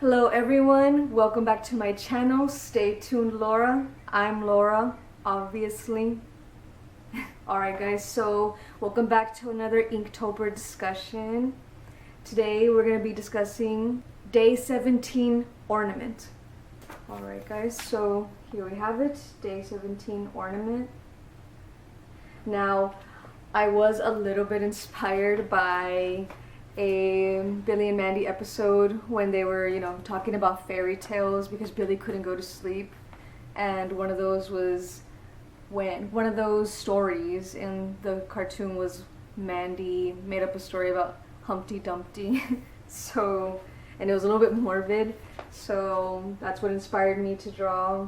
Hello everyone, welcome back to my channel, Stay Tuned Laura. I'm Laura, obviously. Alright guys, so welcome back to another Inktober discussion. Today we're going to be discussing Day 17 ornament. Alright guys, so here we have it, Day 17 ornament. Now, I was a little bit inspired by a Billy and Mandy episode when they were, talking about fairy tales because Billy couldn't go to sleep. And one of those was when one of those stories in the cartoon was Mandy made up a story about Humpty Dumpty. And it was a little bit morbid. So that's what inspired me to draw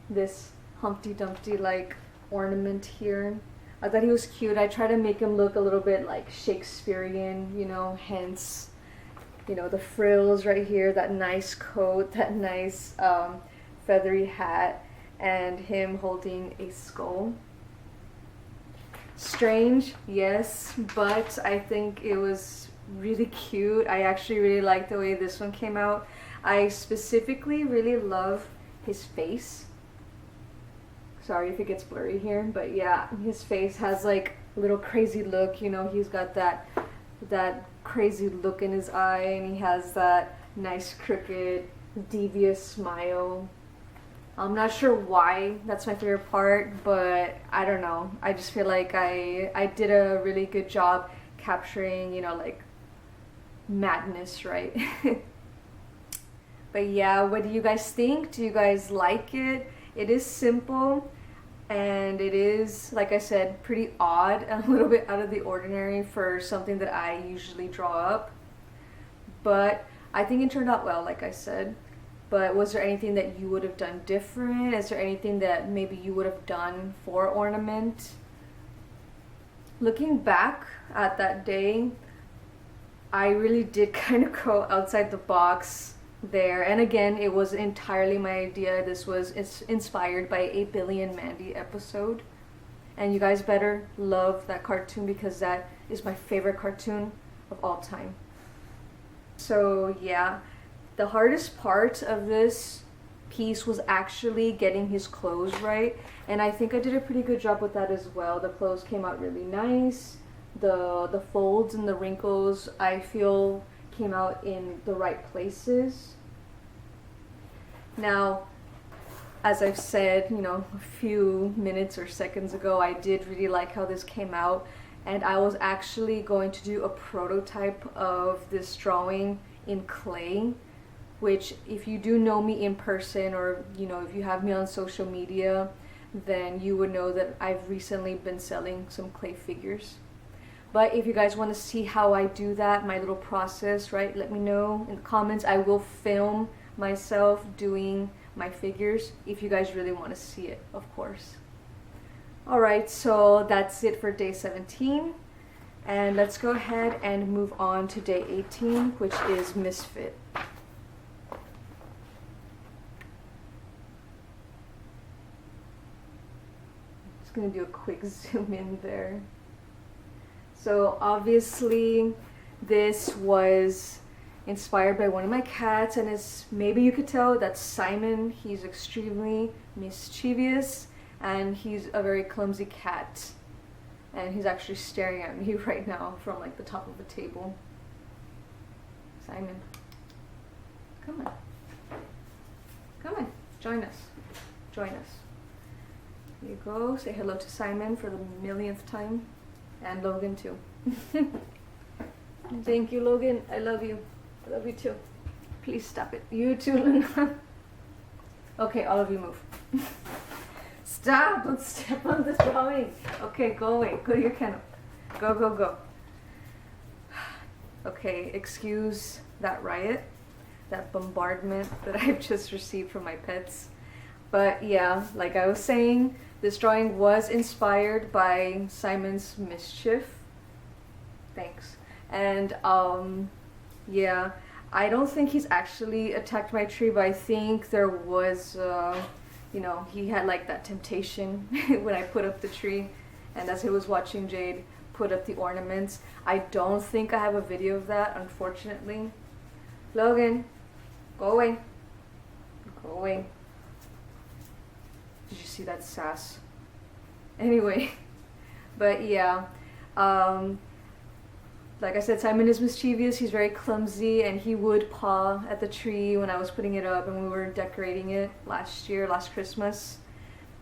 this Humpty Dumpty like ornament here. I thought he was cute. I tried to make him look a little bit like Shakespearean, hence, the frills right here, that nice coat, that nice feathery hat, and him holding a skull. Strange, yes, but I think it was really cute. I actually really like the way this one came out. I specifically really love his face. Sorry if it gets blurry here, but yeah, his face has like a little crazy look, he's got that crazy look in his eye, and he has that nice crooked devious smile. I'm not sure why that's my favorite part, but I don't know, I just feel like I did a really good job capturing, like madness, right? But yeah, what do you guys think? Do you guys like it? It is simple, and it is, like I said, pretty odd, a little bit out of the ordinary for something that I usually draw up. But I think it turned out well, like I said. But was there anything that you would have done different? Is there anything that maybe you would have done for ornament? Looking back at that day, I really did kind of go outside the box there, and again, it was entirely my idea. This was inspired by a Billy and Mandy episode, and you guys better love that cartoon because that is my favorite cartoon of all time. So yeah, the hardest part of this piece was actually getting his clothes right, and I think I did a pretty good job with that as well. The clothes came out really nice. The folds and the wrinkles, I feel, came out in the right places. Now, as I've said, a few minutes or seconds ago, I did really like how this came out, and I was actually going to do a prototype of this drawing in clay, which if you do know me in person, or if you have me on social media, then you would know that I've recently been selling some clay figures. But if you guys want to see how I do that, my little process, right, let me know in the comments. I will film myself doing my figures if you guys really want to see it, of course. Alright, so that's it for day 17. And let's go ahead and move on to day 18, which is Misfit. Just going to do a quick zoom in there. So obviously this was inspired by one of my cats, and as maybe you could tell, that's Simon. He's extremely mischievous, and he's a very clumsy cat, and he's actually staring at me right now from like the top of the table. Simon, come on, join us. Here you go. Say hello to Simon for the millionth time. And Logan too. Thank you, Logan. I love you. I love you too. Please stop it. You too, Luna. Okay, all of you move. Stop! Don't step on the drawing. Okay, go away. Go to your kennel. Go. Okay, excuse that riot, that bombardment that I've just received from my pets. But yeah, like I was saying, this drawing was inspired by Simon's mischief. Thanks. And yeah, I don't think he's actually attacked my tree, but I think there was, he had like that temptation when I put up the tree, and as he was watching Jade put up the ornaments. I don't think I have a video of that, unfortunately. Logan, Go away. Go away. Did you see that sass? Anyway, but yeah, like I said, Simon is mischievous, he's very clumsy, and he would paw at the tree when I was putting it up and we were decorating it last Christmas.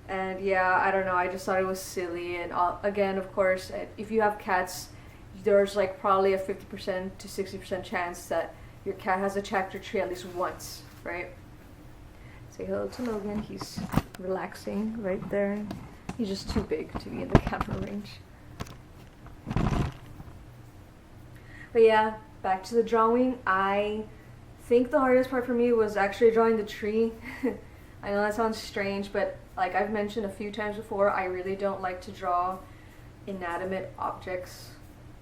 And yeah, I don't know, I just thought it was silly. And again, of course, if you have cats, there's like probably a 50% to 60% chance that your cat has attacked your tree at least once, right? Say hello to Logan, he's relaxing right there. He's just too big to be in the camera range. But yeah, back to the drawing. I think the hardest part for me was actually drawing the tree. I know that sounds strange, but like I've mentioned a few times before, I really don't like to draw inanimate objects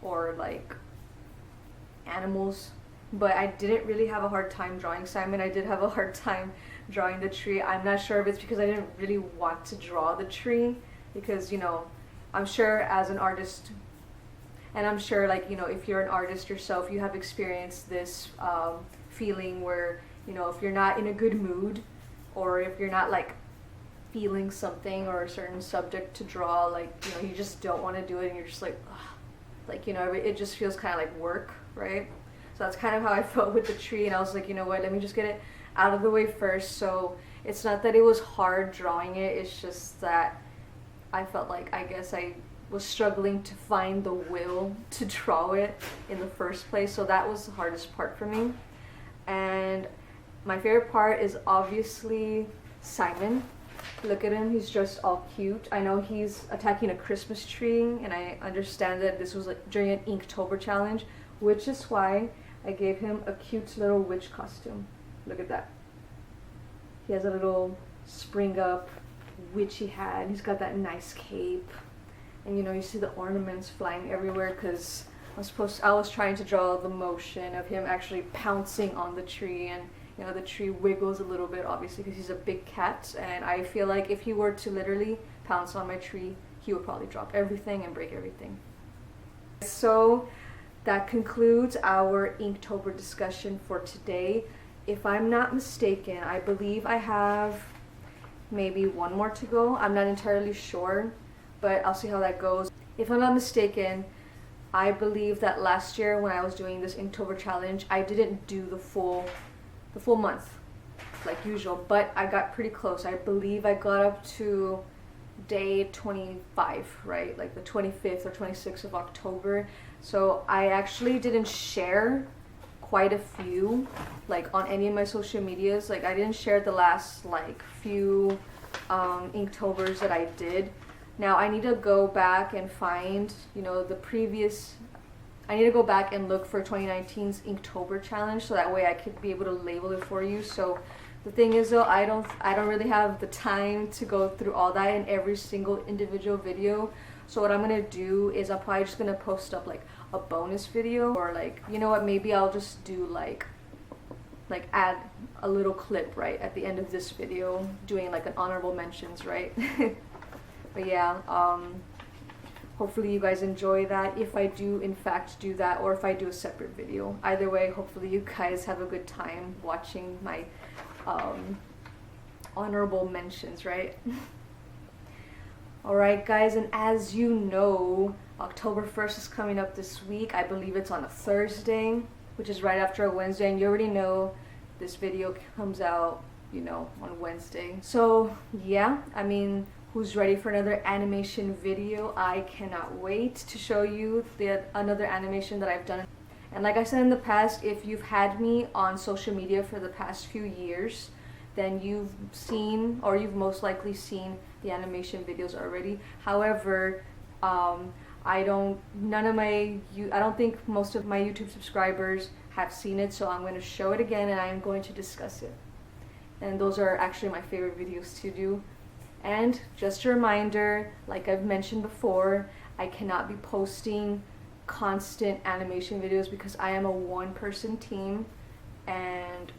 or like animals. But I didn't really have a hard time drawing Simon. I did have a hard time drawing the tree. I'm not sure if it's because I didn't really want to draw the tree, because, you know, I'm sure as an artist, and I'm sure, like, you know, if you're an artist yourself, you have experienced this feeling where, you know, if you're not in a good mood, or if you're not, like, feeling something or a certain subject to draw, like, you know, you just don't want to do it, and you're just like, ugh. Like, you know, it just feels kind of like work, right? So that's kind of how I felt with the tree, and I was like, you know what, let me just get it out of the way first. So it's not that it was hard drawing it, it's just that I felt like, I guess I was struggling to find the will to draw it in the first place. So that was the hardest part for me. And my favorite part is obviously Simon. Look at him, he's just all cute. I know he's attacking a Christmas tree, and I understand that this was like during an Inktober challenge, which is why I gave him a cute little witch costume. Look at that. He has a little spring up witchy hat. He's got that nice cape. And you know, you see the ornaments flying everywhere because I was trying to draw the motion of him actually pouncing on the tree, and you know, the tree wiggles a little bit obviously because he's a big cat, and I feel like if he were to literally pounce on my tree, he would probably drop everything and break everything. So that concludes our Inktober discussion for today. If I'm not mistaken, I believe I have maybe one more to go. I'm not entirely sure, but I'll see how that goes. If I'm not mistaken, I believe that last year when I was doing this Inktober challenge, I didn't do the full month like usual, but I got pretty close. I believe I got up to day 25, right? Like the 25th or 26th of October. So I actually didn't share quite a few like on any of my social medias. Like I didn't share the last like few Inktober's that I did. Now I need to go back and find, you know, I need to go back and look for 2019's Inktober challenge, so that way I could be able to label it for you. So the thing is though, I don't really have the time to go through all that in every single individual video. So what I'm gonna do is I'm probably just gonna post up like a bonus video, or like, you know what, maybe I'll just do like add a little clip right at the end of this video doing like an honorable mentions, right? But yeah, hopefully you guys enjoy that if I do in fact do that, or if I do a separate video. Either way, hopefully you guys have a good time watching my honorable mentions, right? Alright guys, and as you know, October 1st is coming up this week. I believe it's on a Thursday, which is right after a Wednesday, and you already know this video comes out, you know, on Wednesday. So yeah, I mean, who's ready for another animation video? I cannot wait to show you another animation that I've done. And like I said in the past, if you've had me on social media for the past few years, then you've seen, or you've most likely seen, the animation videos already. However, I don't think most of my YouTube subscribers have seen it, so I'm going to show it again and I'm going to discuss it. And those are actually my favorite videos to do. And just a reminder, like I've mentioned before, I cannot be posting constant animation videos because I am a one-person team, and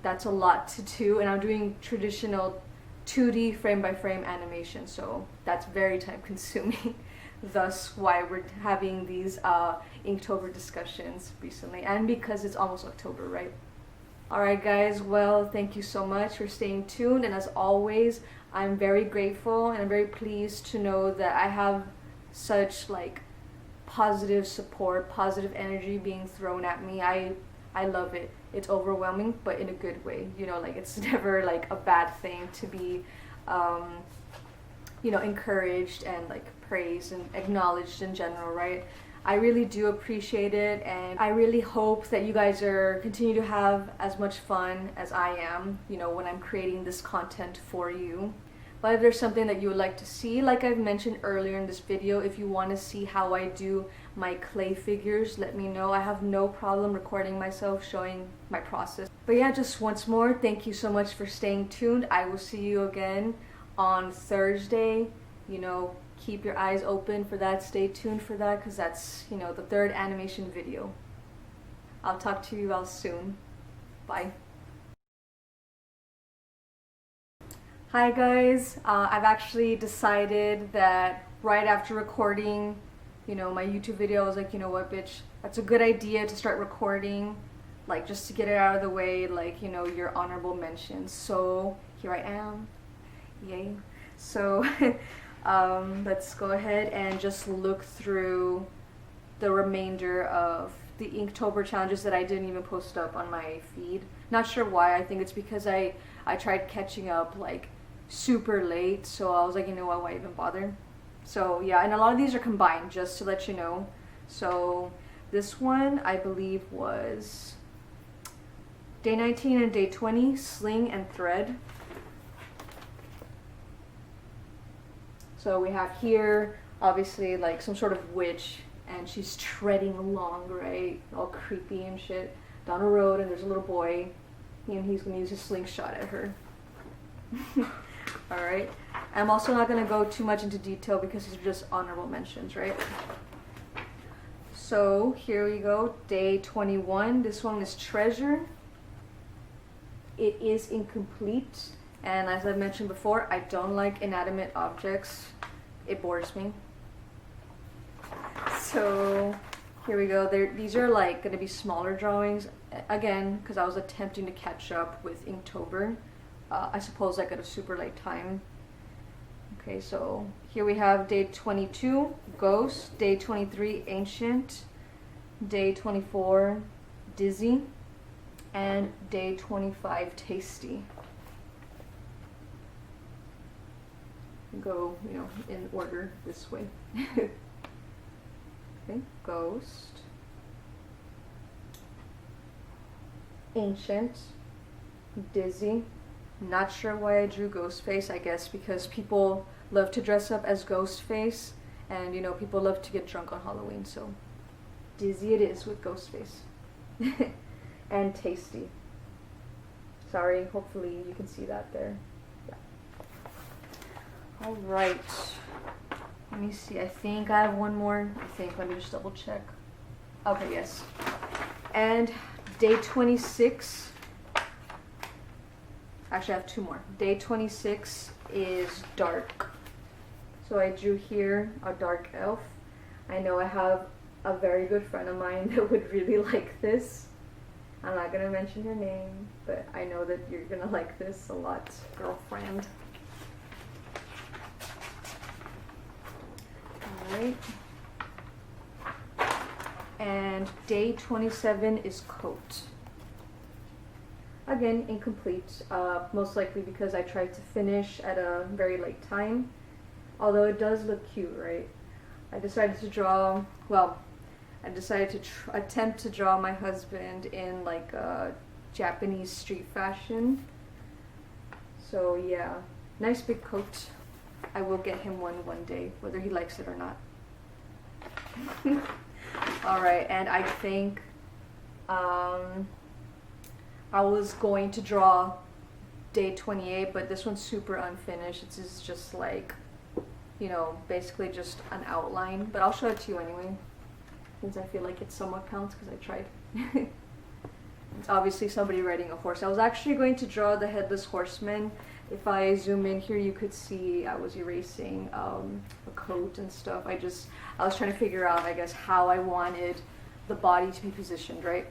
that's a lot to do, and I'm doing traditional 2D frame-by-frame animation, so that's very time-consuming. Thus why we're having these Inktober discussions recently, and because it's almost October, right? Alright guys, well, thank you so much for staying tuned, and as always, I'm very grateful and I'm very pleased to know that I have such like positive support, positive energy being thrown at me. I love it. It's overwhelming, but in a good way. You know, like it's never like a bad thing to be, you know, encouraged and like praised and acknowledged in general, right? I really do appreciate it, and I really hope that you guys are continue to have as much fun as I am, you know, when I'm creating this content for you. But if there's something that you would like to see, like I've mentioned earlier in this video, if you want to see how I do my clay figures, let me know. I have no problem recording myself showing my process. But yeah, just once more, thank you so much for staying tuned. I will see you again on Thursday. You know, keep your eyes open for that. Stay tuned for that, because that's, you know, the third animation video. I'll talk to you all soon. Bye. Hi guys, I've actually decided that right after recording, you know, my YouTube video, I was like, you know what, bitch, that's a good idea to start recording, like just to get it out of the way, like, you know, your honorable mentions. So here I am, yay. So let's go ahead and just look through the remainder of the Inktober challenges that I didn't even post up on my feed. Not sure why. I think it's because I tried catching up like super late, so I was like, you know what, why even bother? So yeah, and a lot of these are combined, just to let you know. So this one I believe was day 19 and day 20, sling and thread. So we have here obviously like some sort of witch, and she's treading along, right, all creepy and shit, down a road, and there's a little boy, and he's gonna use his slingshot at her. Alright, I'm also not going to go too much into detail because these are just honorable mentions, right? So here we go, day 21. This one is treasure. It is incomplete, and as I mentioned before, I don't like inanimate objects. It bores me. So here we go. These are like going to be smaller drawings again, because I was attempting to catch up with Inktober. I suppose like at a super late time. Okay, so here we have day 22, ghost, day 23, ancient, day 24, dizzy, and day 25, tasty. Go, you know, in order this way. Okay, ghost, ancient, dizzy. Not sure why I drew Ghostface. I guess because people love to dress up as Ghostface, and you know, people love to get drunk on Halloween, so dizzy it is with Ghostface. And tasty. Sorry, hopefully you can see that there. Yeah. Alright. Let me see, I think I have one more. Let me just double check. Okay, yes. And day 26. Actually, I have two more. Day 26 is dark. So I drew here a dark elf. I know I have a very good friend of mine that would really like this. I'm not gonna mention her name, but I know that you're gonna like this a lot, girlfriend. Alright. And day 27 is coat. Again, incomplete, most likely because I tried to finish at a very late time, although it does look cute, right? I decided to draw, well, I decided to attempt to draw my husband in like a Japanese street fashion. So yeah, nice big coat. I will get him one day, whether he likes it or not. Alright, and I think, I was going to draw day 28, but this one's super unfinished. It's just like, you know, basically just an outline, but I'll show it to you anyway, since I feel like it somewhat counts because I tried. It's obviously somebody riding a horse. I was actually going to draw the headless horseman. If I zoom in here, you could see I was erasing a coat and stuff. I was trying to figure out, I guess, how I wanted the body to be positioned, right?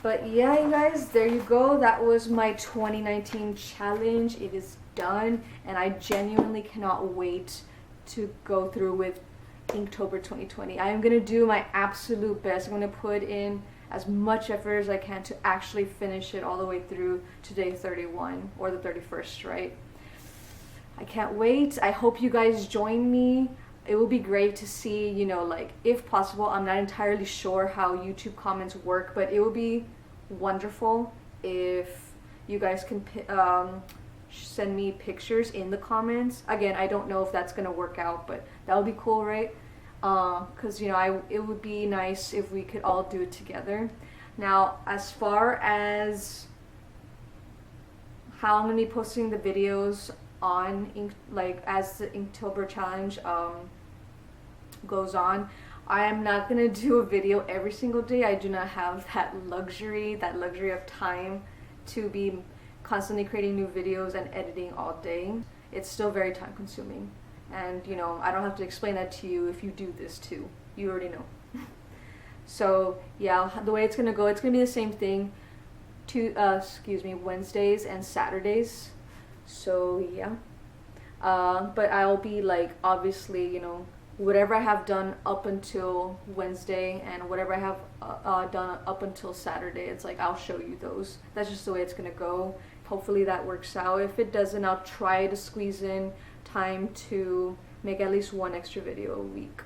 But yeah, you guys, there you go. That was my 2019 challenge. It is done, and I genuinely cannot wait to go through with Inktober 2020. I am gonna do my absolute best. I'm gonna put in as much effort as I can to actually finish it all the way through to day 31 or the 31st, right? I can't wait. I hope you guys join me. It will be great to see, you know, like, if possible, I'm not entirely sure how YouTube comments work, but it would be wonderful if you guys can send me pictures in the comments. Again, I don't know if that's gonna work out, but that would be cool, right? Because, you know, it would be nice if we could all do it together. Now, as far as how I'm gonna be posting the videos on as the Inktober challenge goes on, I am not gonna do a video every single day. I do not have that luxury of time to be constantly creating new videos and editing all day. It's still very time consuming, and you know, I don't have to explain that to you if you do this too. You already know. So yeah, the way it's gonna go, it's gonna be the same thing, Wednesdays and Saturdays. So yeah, but I'll be like, obviously, you know, whatever I have done up until Wednesday and whatever I have done up until Saturday, it's like I'll show you those. That's just the way it's gonna go. Hopefully that works out. If it doesn't, I'll try to squeeze in time to make at least one extra video a week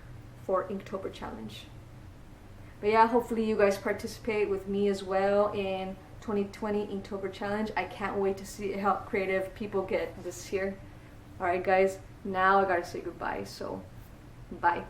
for Inktober challenge. But yeah, hopefully you guys participate with me as well in 2020 Inktober challenge. I can't wait to see how creative people get this year. Alright guys, now I gotta say goodbye, so bye.